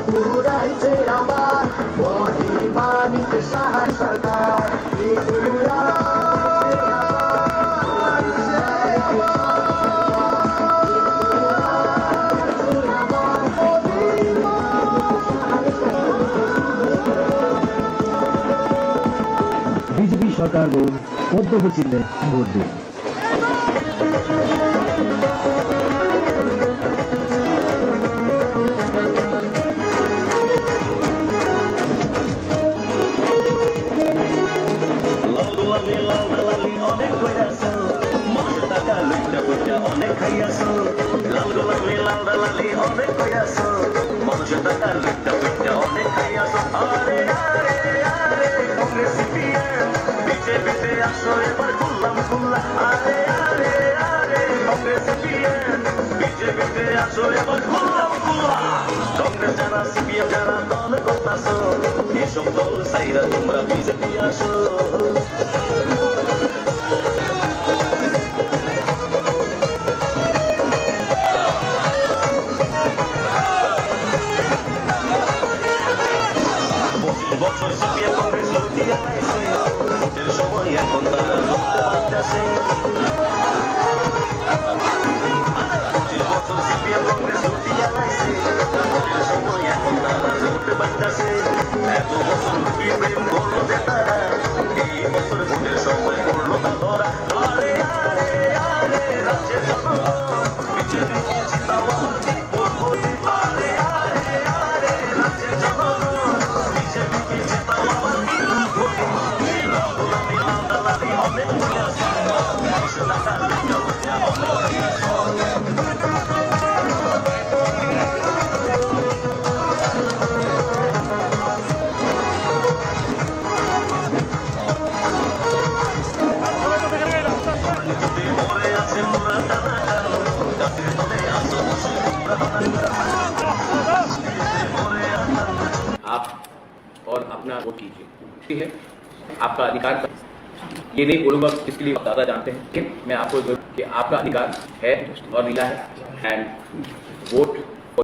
পুরাইছে আমার অভিমানিত সাহার সরকার বিজেপি সরকার বলুন পদ্ম চিহ্নে ভোট দিন। অনেক খাইয়াছো লাল গোলাপি লাল দালালি অনেক খাইয়াছো মানুষের টাকা লুটটা পিঠা অনেক খাইয়াছো আরে আরে আরে কংগ্রেস সিপিএম বিজেপিতে আসো এবার খুললাম খুললা আরে আরে আরে কংগ্রেস সিপিএম বিজেপিতে আসো এবার খুললাম খুললা কংগ্রেস যারা সিপিএম যারা দল করতাছো এসব দল সাইরা তোমরা বিজেপি আসো বছর সিপিএম কংগ্রেস লুটি আলাইছে ভোটের সময় এখন তারা লুটতে পারতেছে বছর সিপিএম কংগ্রেস লুটি আলাইছে ভোটের সময় এখন তারা লুটতে পারতেছে এত বছর লুটিয়ে প্রেম করলো যে তারা এই বছর ভোটের সময় করলো তা ধরা আরে আরে আরে রাজ্যের জনগণ বিজেপি জিন্দাবাদ আরে আরে আরে রাজ্যের জনগণ आप और अपना वोट कीजिए, ठीक है, आपका अधिकार। ये नहीं बोलूँगा इसके लिए आप ज़्यादा जानते हैं, लेकिन मैं आपको कि आपका अधिकार है और मिला है एंड वोट